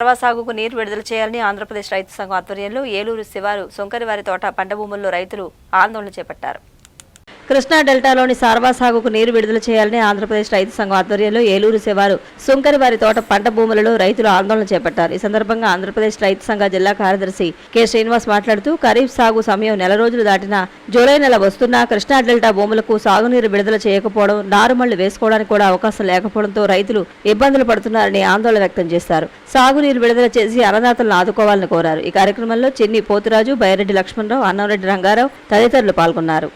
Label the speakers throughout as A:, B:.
A: పర్వ సాగుకు నీరు విడుదల చేయాలని ఆంధ్రప్రదేశ్ రైతు సంఘం ఆధ్వర్యంలో ఏలూరు శివారు సొంకరివారి తోట పంట భూముల్లో రైతులు ఆందోళన చేపట్టారు. కృష్ణా డెల్టాలోని సార్వా సాగుకు నీరు విడుదల చేయాలని ఆంధ్రప్రదేశ్ రైతు సంఘం ఆధ్వర్యంలో ఏలూరు శివారు సుంకరివారి తోట పంట భూములలో రైతులు ఆందోళన చేపట్టారు. ఈ సందర్భంగా ఆంధ్రప్రదేశ్ రైతు సంఘ జిల్లా కార్యదర్శి కె శ్రీనివాస్ మాట్లాడుతూ ఖరీఫ్ సాగు సమయం నెల రోజులు దాటినా జూలై నెల వస్తున్నా కృష్ణా డెల్టా భూములకు సాగునీరు విడుదల చేయకపోవడం, నారుమళ్లు వేసుకోవడానికి కూడా అవకాశం లేకపోవడంతో రైతులు ఇబ్బందులు పడుతున్నారని ఆందోళన వ్యక్తం చేశారు. సాగునీరు విడుదల చేసి అన్నదాతలను ఆదుకోవాలని కోరారు. ఈ కార్యక్రమంలో చిన్ని పోతురాజు, బైరెడ్డి లక్ష్మణరావు, అన్నంరెడ్డి రంగారావు తదితరులు పాల్గొన్నారు.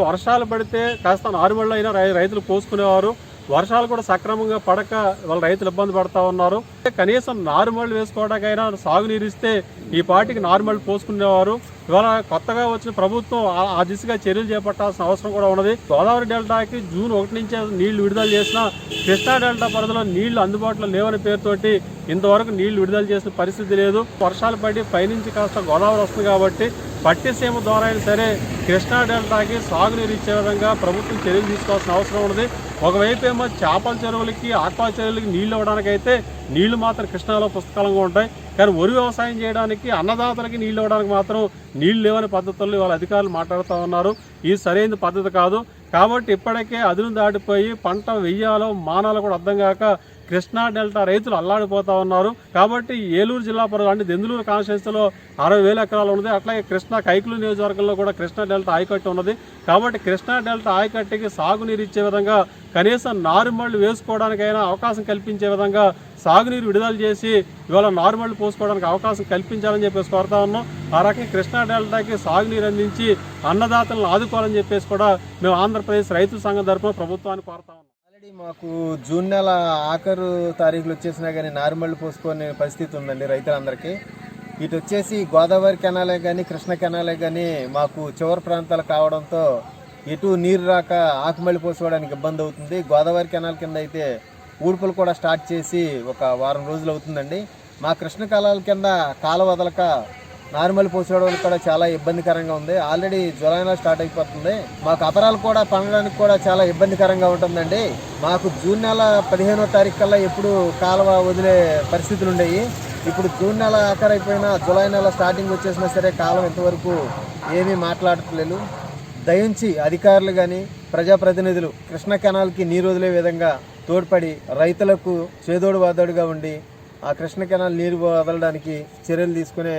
B: వర్షాలు పడితే కాస్త నారుమళ్ళు అయినా రైతులు పోసుకునేవారు. వర్షాలు కూడా సక్రమంగా పడక వాళ్ళ రైతులు ఇబ్బంది పడతా ఉన్నారు. కనీసం నారుమళ్ళు వేసుకోవడానికైనా సాగునీరు ఇస్తే ఈ పాటికి నారుమళ్ళు పోసుకునేవారు. ఇవాళ కొత్తగా వచ్చిన ప్రభుత్వం ఆ దిశగా చర్యలు చేపట్టాల్సిన అవసరం కూడా ఉన్నది. గోదావరి డెల్టాకి జూన్ 1 నుంచే నీళ్లు విడుదల చేసిన కృష్ణా డెల్టా పరిధిలో నీళ్లు అందుబాటులో లేవని పేరుతోటి ఇంతవరకు నీళ్లు విడుదల చేసిన పరిస్థితి లేదు. వర్షాలు పడి పైనుంచి కాస్త గోదావరి వస్తుంది కాబట్టి పట్టిసీమ ద్వారా అయినా సరే కృష్ణా డెల్టాకి సాగునీరు ఇచ్చే విధంగా ప్రభుత్వం చర్యలు తీసుకోవాల్సిన అవసరం ఉన్నది. ఒకవైపు ఏమో చేపల చెరువులకి, ఆక్వా చెరువులకి నీళ్లు ఇవ్వడానికైతే నీళ్లు మాత్రం కృష్ణాలో పుష్కలంగా ఉంటాయి. కానీ వరి వ్యవసాయం చేయడానికి, అన్నదాతలకి నీళ్లు ఇవ్వడానికి మాత్రం నీళ్లు లేవని పద్ధతుల్లో ఇవాళ అధికారులు మాట్లాడుతూ ఉన్నారు. ఇది సరైన పద్ధతి కాదు. కాబట్టి ఇప్పటికే అదును దాటిపోయి పంట వెయ్యాలో మానాలో కూడా అర్థం కాక కృష్ణా డెల్టా రైతులు అల్లాడిపోతా ఉన్నారు. కాబట్టి ఏలూరు జిల్లా పరిధిలో అంటే దెందులూరు కాన్స్టిట్యున్సీలో 60,000 ఎకరాలు ఉన్నది. అట్లాగే కృష్ణా కైకులు నియోజకవర్గంలో కూడా కృష్ణా డెల్టా ఆయకట్టు ఉన్నది. కాబట్టి కృష్ణా డెల్టా ఆయకట్టుకి సాగునీరు ఇచ్చే విధంగా, కనీసం నారుమళ్ళు వేసుకోవడానికైనా అవకాశం కల్పించే విధంగా సాగునీరు విడుదల చేసి ఇవాళ నారుమళ్ళు పోసుకోవడానికి అవకాశం కల్పించాలని చెప్పేసి కోరుతా ఉన్నాం. ఆ రకంగా కృష్ణా డెల్టాకి సాగునీరు అందించి అన్నదాతలను ఆదుకోవాలని చెప్పేసి కూడా మేము ఆంధ్రప్రదేశ్ రైతు సంఘం తరఫున ప్రభుత్వాన్ని కోరుతా ఉన్నాం.
C: మాకు జూన్ నెల ఆఖరు తారీఖులు వచ్చేసినా కానీ నారుమళ్ళు పోసుకునే పరిస్థితి ఉందండి రైతులందరికీ. ఇటు వచ్చేసి గోదావరి కెనాలే కానీ, కృష్ణ కెనాలే కానీ మాకు చివరి ప్రాంతాలు కావడంతో ఎటు నీరు రాక ఆకుమళ్ళి పోసుకోవడానికి ఇబ్బంది అవుతుంది. గోదావరి కెనాల్ కింద అయితే ఊడ్పులు కూడా స్టార్ట్ చేసి ఒక వారం రోజులు అవుతుందండి. మా కృష్ణ కాలాల కింద కాలువ వదలక నార్మల్ పోసుకోవడానికి కూడా చాలా ఇబ్బందికరంగా ఉంది. ఆల్రెడీ జూలైలో స్టార్ట్ అయిపోతుంది. మాకు అపరాలు కూడా పండడానికి కూడా చాలా ఇబ్బందికరంగా ఉంటుందండి. మాకు జూన్ నెల 15వ తారీఖు కల్లా ఎప్పుడు కాలువ వదిలే పరిస్థితులు ఉండేవి. ఇప్పుడు జూన్ నెల ఆఖరైపోయినా జూలై నెల స్టార్టింగ్ వచ్చేసినా సరే కాలం ఇంతవరకు ఏమీ మాట్లాడట్లేదు. దయించి అధికారులు కానీ, ప్రజాప్రతినిధులు కృష్ణ కెనాల్కి నీరు వదిలే విధంగా తోడ్పడి రైతులకు చేదోడు వాదోడుగా ఉండి ఆ కృష్ణ కెనాల్ నీరు వదలడానికి చర్యలు తీసుకునే